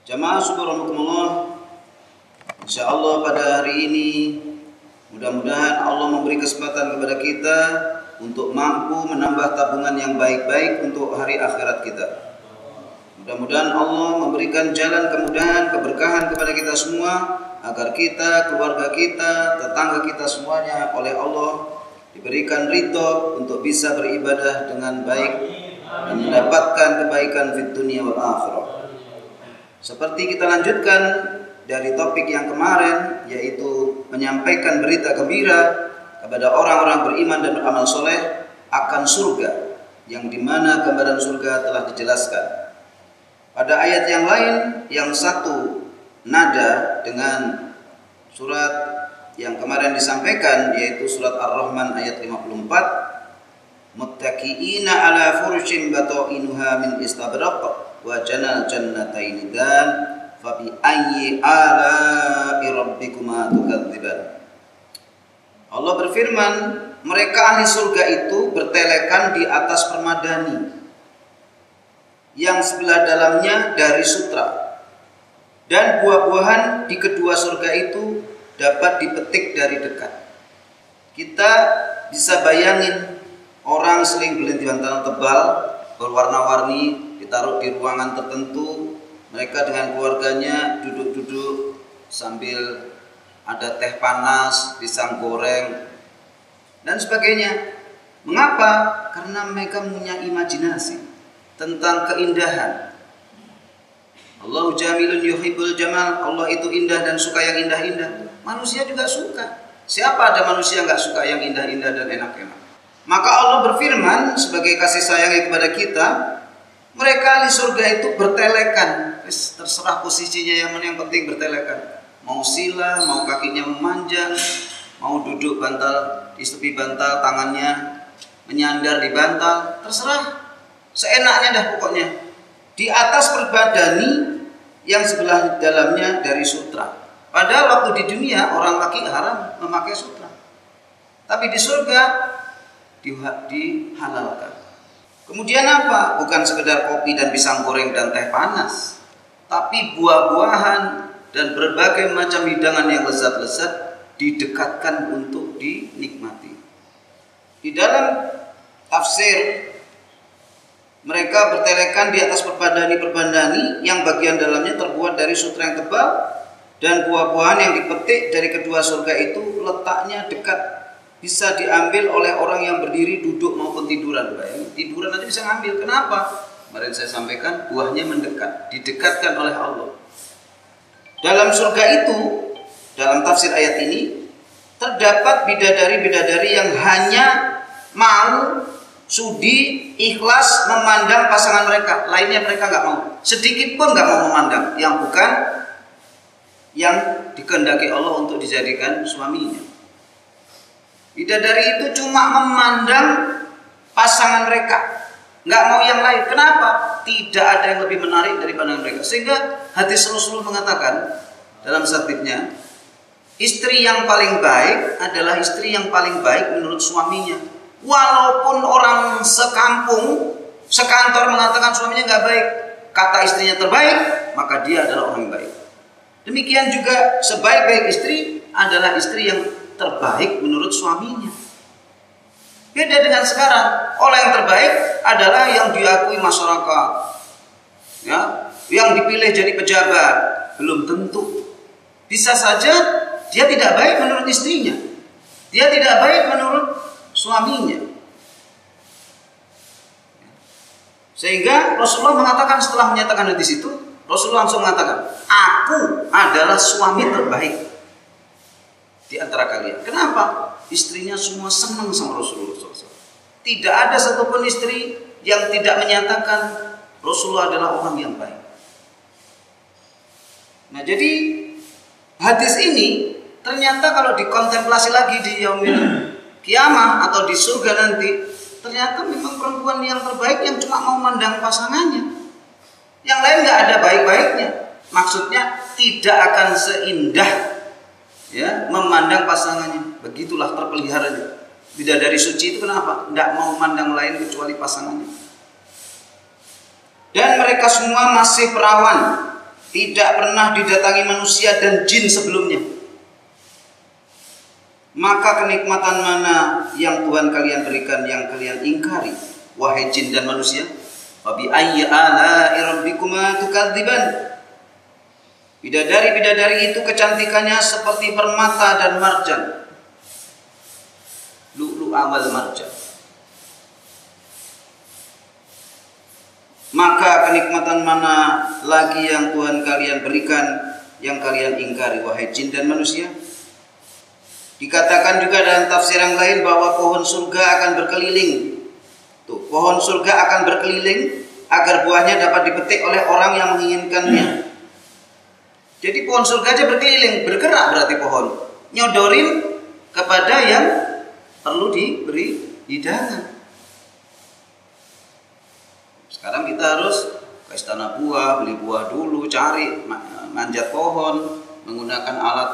Jamaah subhanallahi, insyaallah pada hari ini mudah-mudahan Allah memberi kesempatan kepada kita untuk mampu menambah tabungan yang baik-baik untuk hari akhirat kita. Mudah-mudahan Allah memberikan jalan kemudahan, keberkahan kepada kita semua, agar kita, keluarga kita, tetangga kita semuanya oleh Allah diberikan ridho untuk bisa beribadah dengan baik dan mendapatkan kebaikan di dunia wal akhirah. Seperti kita lanjutkan dari topik yang kemarin, yaitu menyampaikan berita gembira kepada orang-orang beriman dan beramal soleh akan surga, yang dimana gambaran surga telah dijelaskan. Pada ayat yang lain yang satu nada dengan surat yang kemarin disampaikan, yaitu surat Ar-Rahman ayat 54, muttaqiina ala furushin batainuha min istabraq wa janal jannataini dan fa bi ayyi ala'i rabbikuma tukadziban. Allah berfirman, mereka ahli surga itu bertelekan di atas permadani yang sebelah dalamnya dari sutra, dan buah-buahan di kedua surga itu dapat dipetik dari dekat. Kita bisa bayangin orang seling beli bantalan tebal berwarna-warni ditaruh di ruangan tertentu, mereka dengan keluarganya duduk-duduk sambil ada teh panas, pisang goreng dan sebagainya. Mengapa? Karena mereka punya imajinasi tentang keindahan. Allahu jamilun yuhibbul jamal. Allah itu indah dan suka yang indah-indah. Manusia juga suka. Siapa ada manusia yang gak suka yang indah-indah dan enak-enak? Maka Allah berfirman sebagai kasih sayangnya kepada kita, mereka ahli surga itu bertelekan. Terserah posisinya yang mana, yang penting bertelekan. Mau sila, mau kakinya memanjang, mau duduk bantal di tepi bantal, tangannya menyandar di bantal, terserah. Seenaknya dah pokoknya. Di atas perbadani yang sebelah dalamnya dari sutra. Padahal waktu di dunia orang laki haram memakai sutra, tapi di surga dihalalkan. Kemudian apa? Bukan sekedar kopi dan pisang goreng dan teh panas, tapi buah-buahan dan berbagai macam hidangan yang lezat-lezat didekatkan untuk dinikmati. Di dalam tafsir, mereka bertelekan di atas perbandani yang bagian dalamnya terbuat dari sutra yang tebal, dan buah-buahan yang dipetik dari kedua surga itu letaknya dekat, bisa diambil oleh orang yang berdiri, duduk maupun tiduran. Tiduran aja bisa ngambil. Kenapa? Kemarin saya sampaikan, buahnya mendekat, didekatkan oleh Allah. Dalam surga itu, dalam tafsir ayat ini, terdapat bidadari-bidadari yang hanya mau, sudi, ikhlas memandang pasangan mereka. Lainnya mereka nggak mau, sedikit pun nggak mau memandang yang bukan yang dikehendaki Allah untuk dijadikan suaminya. Bidadari itu cuma memandang pasangan mereka, nggak mau yang lain. Kenapa? Tidak ada yang lebih menarik dari pandangan mereka. Sehingga hadis Rasulullah mengatakan dalam sabdanya, istri yang paling baik adalah istri yang paling baik menurut suaminya. Walaupun orang sekampung, sekantor mengatakan suaminya nggak baik, kata istrinya terbaik, maka dia adalah orang yang baik. Demikian juga sebaik-baik istri adalah istri yang terbaik menurut suaminya. Beda dengan sekarang, orang yang terbaik adalah yang diakui masyarakat, ya, yang dipilih jadi pejabat. Belum tentu. Bisa saja dia tidak baik menurut istrinya, dia tidak baik menurut suaminya. Sehingga Rasulullah mengatakan, setelah menyatakan hadis itu, Rasulullah langsung mengatakan, aku adalah suami terbaik di antara kalian. Kenapa? Istrinya semua senang sama Rasulullah SAW. Tidak ada satupun istri yang tidak menyatakan Rasulullah adalah orang yang baik. Nah, jadi hadis ini ternyata kalau dikontemplasi lagi di yaumil kiamah atau di surga nanti, ternyata memang perempuan yang terbaik yang cuma mau mandang pasangannya. Yang lain nggak ada baik-baiknya. Maksudnya tidak akan seindah, ya, memandang pasangannya. Begitulah terpeliharanya. Bidadari suci itu kenapa? Tidak mau memandang lain kecuali pasangannya. Dan mereka semua masih perawan. tidak pernah didatangi manusia dan jin sebelumnya. Maka kenikmatan mana yang Tuhan kalian berikan yang kalian ingkari, wahai jin dan manusia? Fa bi ayyi ala'i rabbikuma tukadziban. Bidadari-bidadari itu kecantikannya seperti permata dan marjan. Lu'lu'a wal marjan. Maka kenikmatan mana lagi yang Tuhan kalian berikan yang kalian ingkari, wahai jin dan manusia? Dikatakan juga dalam tafsir yang lain bahwa pohon surga akan berkeliling. Tuh, pohon surga akan berkeliling agar buahnya dapat dipetik oleh orang yang menginginkannya. Jadi pohon surga aja berkeliling, bergerak berarti pohon. Nyodorin kepada yang perlu diberi hidangan. Sekarang kita harus ke istana buah, beli buah dulu, cari, manjat pohon, menggunakan alat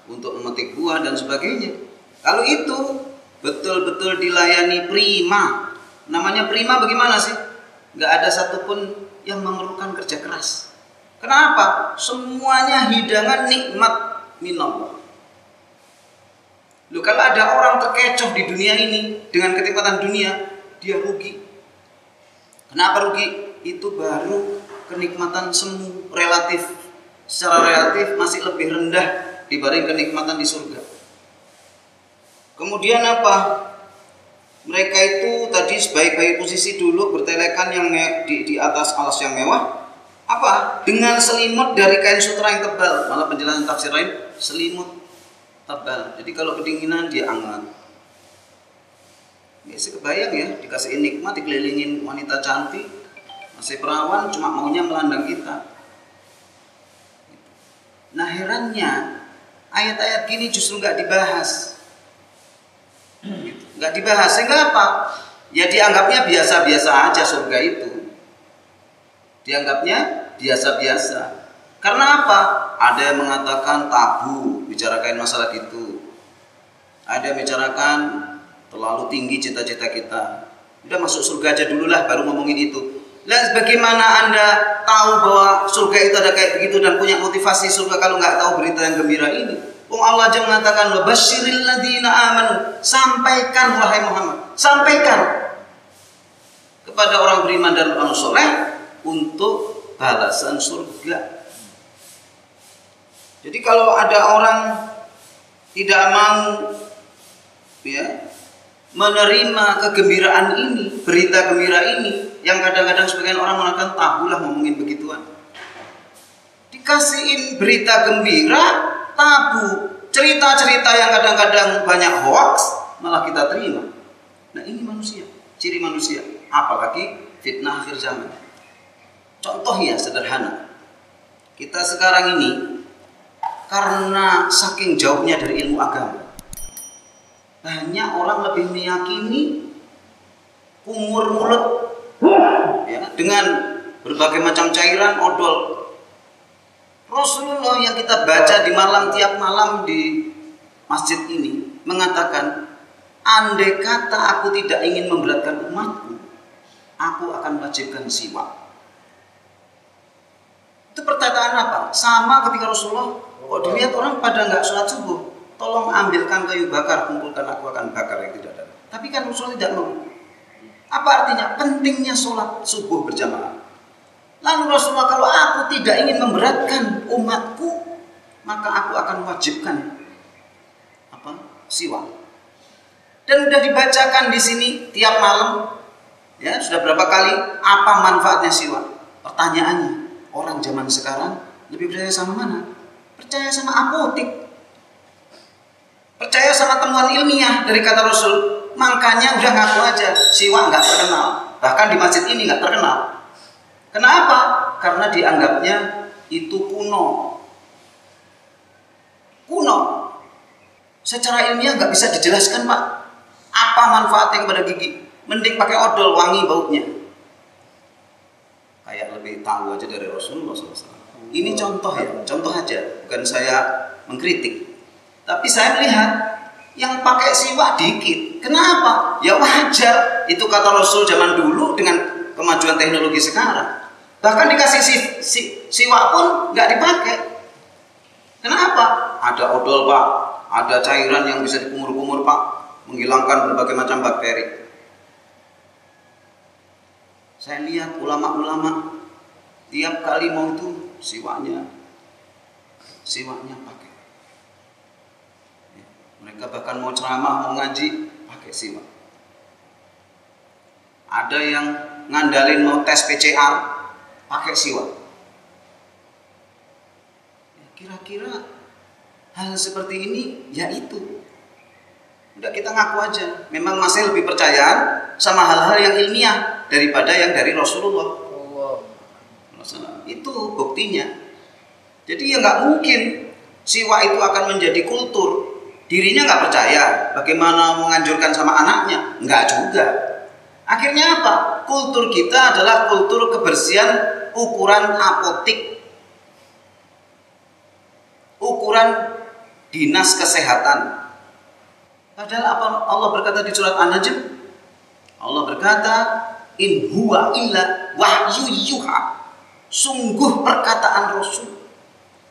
untuk memetik buah dan sebagainya. Kalau itu betul-betul dilayani prima. Namanya prima bagaimana sih? Gak ada satupun yang memerlukan kerja keras. Kenapa? Semuanya hidangan nikmat minallah. Loh, kalau ada orang terkecoh di dunia ini dengan kenikmatan dunia, dia rugi. Kenapa rugi? Itu baru kenikmatan semu relatif. Secara relatif masih lebih rendah dibanding kenikmatan di surga. Kemudian apa? Mereka itu tadi sebaik-baik posisi dulu bertelekan yang di atas alas yang mewah. Apa? Dengan selimut dari kain sutra yang tebal. Malah penjelasan tafsir lain, selimut tebal. Jadi kalau kedinginan dia hangat. Biasa kebayang ya, dikasih nikmat, dikelilingin wanita cantik, masih perawan, cuma maunya melandang kita. Nah herannya, ayat-ayat gini justru nggak dibahas, nggak dibahas. Sehingga apa? Ya dianggapnya biasa-biasa aja surga itu. Dianggapnya biasa-biasa. Karena apa? Ada yang mengatakan tabu bicarakan masalah itu. Ada yang bicarakan terlalu tinggi cita-cita kita. Udah masuk surga aja dulu lah, baru ngomongin itu. Lah bagaimana Anda tahu bahwa surga itu ada kayak begitu dan punya motivasi surga kalau nggak tahu berita yang gembira ini? Allah aja mengatakan wabasyiril ladzina amanu. Sampaikan wahai Muhammad, sampaikan kepada orang beriman dan orang soleh untuk balasan surga. Jadi kalau ada orang tidak mau ya menerima kegembiraan ini, berita gembira ini, yang kadang-kadang sebagian orang mengatakan tabulah ngomongin begituan. Dikasihin berita gembira, tabu. Cerita-cerita yang kadang-kadang banyak hoax, malah kita terima. Nah ini manusia, ciri manusia. Apalagi fitnah akhir zaman. Contoh ya sederhana. Kita sekarang ini karena saking jauhnya dari ilmu agama, banyak orang lebih meyakini kumur mulut ya, dengan berbagai macam cairan odol. Rasulullah yang kita baca di malam tiap malam di masjid ini mengatakan, andai kata aku tidak ingin memberatkan umatku, aku akan wajibkan siwak. Itu perkataan apa? Sama ketika Rasulullah, kok dilihat orang pada nggak sholat subuh, tolong ambilkan kayu bakar, kumpulkan, aku akan bakar yang tidak ada. Tapi kan Rasulullah tidak mau. Apa artinya? Pentingnya sholat subuh berjamaah. Lalu Rasulullah, kalau aku tidak ingin memberatkan umatku, maka aku akan wajibkan siwak. Dan sudah dibacakan di sini tiap malam, ya sudah berapa kali apa manfaatnya siwak? Pertanyaannya, orang zaman sekarang lebih percaya sama mana? Percaya sama apotik, percaya sama temuan ilmiah dari kata Rasul. Makanya udah ngaku aja siwak nggak terkenal, bahkan di masjid ini nggak terkenal. Kenapa? Karena dianggapnya itu kuno. Kuno. Secara ilmiah nggak bisa dijelaskan, Pak. Apa manfaatnya kepada gigi? Mending pakai odol, wangi baunya. Kayak lebih tahu aja dari Rasulullah SAW. Ini contoh ya, contoh aja. Bukan saya mengkritik. Tapi saya melihat yang pakai siwak dikit. Kenapa? Ya wajar. Itu kata Rasul zaman dulu dengan kemajuan teknologi sekarang. Bahkan dikasih siwak pun nggak dipakai. Kenapa? Ada odol Pak, ada cairan yang bisa dikumur-kumur Pak, menghilangkan berbagai macam bakteri. Saya lihat ulama-ulama tiap kali mau itu siwaknya pakai. Mereka bahkan mau ceramah, mau ngaji, pakai siwak. Ada yang ngandalin mau tes PCR, pakai siwak. Kira-kira hal seperti ini, ya itu. Udah kita ngaku aja. Memang masih lebih percaya sama hal-hal yang ilmiah daripada yang dari Rasulullah. Itu buktinya. Jadi ya nggak mungkin siwak itu akan menjadi kultur. Dirinya nggak percaya, bagaimana menganjurkan sama anaknya? Nggak juga. Akhirnya apa? Kultur kita adalah kultur kebersihan ukuran apotik, ukuran dinas kesehatan. Padahal apa Allah berkata di surat An-Najm? Allah berkata, in huwa illa wahyu yuha. Sungguh perkataan Rasul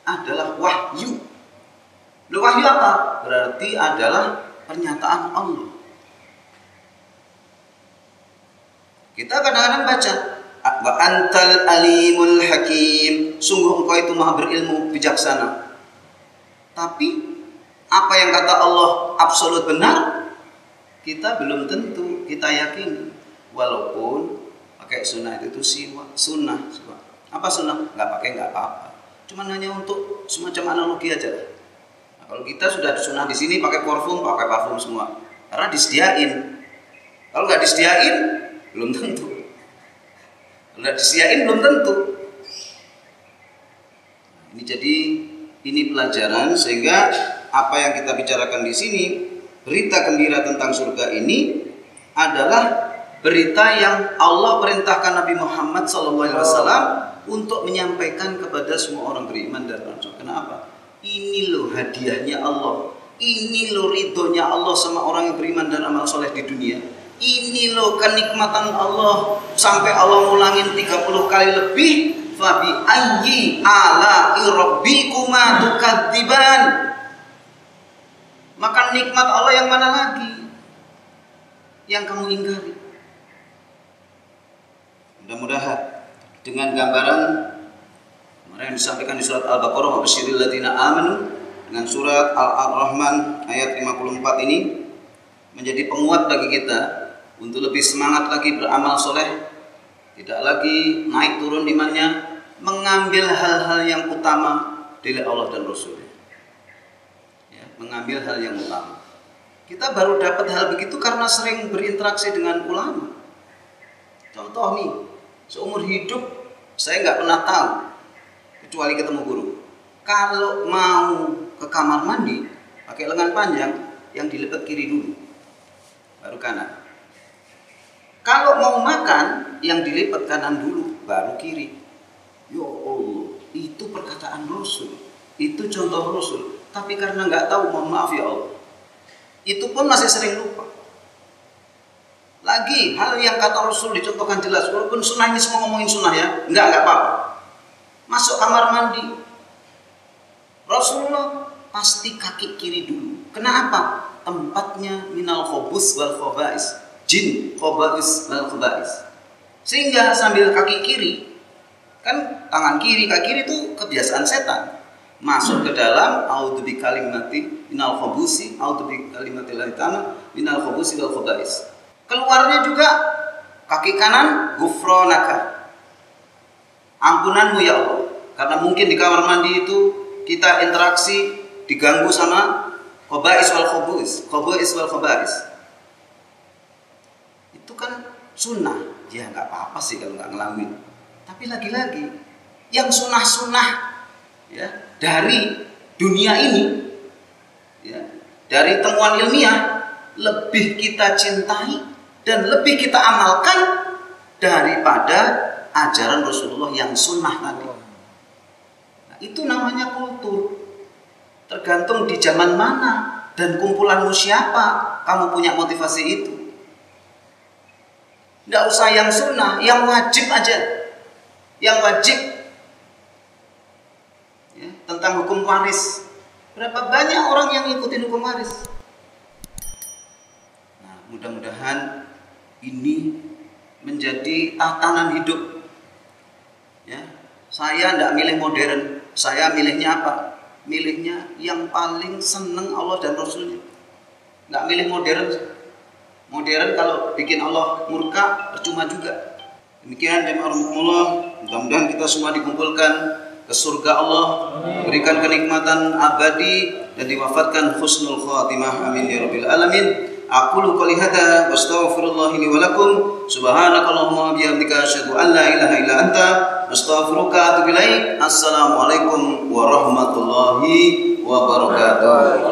adalah wahyu. Wahyu apa? Berarti adalah pernyataan Allah. Kita kadang-kadang baca, wa antal alimul hakim. Sungguh engkau itu maha berilmu, bijaksana. Tapi apa yang kata Allah absolut benar, kita belum tentu kita yakini. Walaupun pakai sunnah itu siwak, sunnah. Apa sunnah? Nggak pakai nggak apa-apa. Cuman hanya untuk semacam analogi aja. Nah, kalau kita sudah sunnah di sini pakai parfum semua, karena disediain. Kalau nggak disediain, belum tentu. Kalau nggak disediain belum tentu. Ini jadi ini pelajaran sehingga apa yang kita bicarakan di sini, berita gembira tentang surga ini adalah berita yang Allah perintahkan Nabi Muhammad SAW untuk menyampaikan kepada semua orang beriman dan beriman. Kenapa? Ini loh hadiahnya Allah. Ini loh ridhonya Allah sama orang yang beriman dan amal soleh di dunia. Ini loh kenikmatan Allah sampai Allah ngulangin 30 kali lebih. Fabi ayyi ala rabbikuma tukadziban. Maka nikmat Allah yang mana lagi yang kamu ingkari? Mudah-mudahan dengan gambaran kemarin yang disampaikan di surat Al-Baqarah, wabasyiril ladzina amanu, dengan surat Al-Rahman ayat 54 ini menjadi penguat bagi kita untuk lebih semangat lagi beramal soleh, tidak lagi naik turun imannya, mengambil hal-hal yang utama dari Allah dan Rasul. Ya, mengambil hal yang utama. Kita baru dapat hal begitu karena sering berinteraksi dengan ulama. Contoh nih, seumur hidup saya nggak pernah tahu kecuali ketemu guru. Kalau mau ke kamar mandi pakai lengan panjang yang dilipat kiri dulu, baru kanan. Kalau mau makan yang dilipat kanan dulu, baru kiri. Ya Allah, itu perkataan Rasul, itu contoh Rasul. Tapi karena nggak tahu, mohon maaf ya Allah, itu pun masih sering lupa. Lagi hal yang kata Rasul dicontohkan jelas, walaupun sunnah ini semua ngomongin sunnah ya, enggak apa-apa. Masuk kamar mandi, Rasulullah pasti kaki kiri dulu. Kenapa? Tempatnya minal khobus wal khobais, jin khobais wal khobais. Sehingga sambil kaki kiri, kan tangan kiri, kaki kiri itu kebiasaan setan. Masuk ke dalam, a'udzu bikalimati minal khobusi, a'udzu bikalimati llahi ta'ala minal khobusi wal khobais. Keluarnya juga kaki kanan, ghufranaka, ampunanmu ya Allah. Karena mungkin di kamar mandi itu kita interaksi diganggu sama khobais wal khobus, khobais wal khobais. Itu kan sunnah, ya nggak apa-apa sih kalau nggak ngelamin. Tapi lagi-lagi yang sunnah-sunnah ya dari dunia ini, ya, dari temuan ilmiah lebih kita cintai dan lebih kita amalkan daripada ajaran Rasulullah yang sunnah tadi. Nah, itu namanya kultur. Tergantung di zaman mana dan kumpulanmu siapa, kamu punya motivasi itu. Nggak usah yang sunnah, yang wajib aja. yang wajib ya, tentang hukum waris. Berapa banyak orang yang ngikutin hukum waris? Nah, mudah-mudahan ini menjadi tatanan hidup. Ya, saya tidak milih modern, saya milihnya apa? Milihnya yang paling seneng Allah dan Rasulnya. Nggak milih modern. Modern kalau bikin Allah murka percuma juga. Demikian jemaah, mudah-mudahan kita semua dikumpulkan ke surga Allah, berikan kenikmatan abadi dan diwafatkan husnul khatimah, amin ya rabbil alamin. Aqulu qouli hadza wastaghfirullah li wa lakum, subhanakallahumma bihamdika asyhadu an la ilaha illa anta astaghfiruka wa atubu ilaik. Assalamualaikum warahmatullahi wabarakatuh.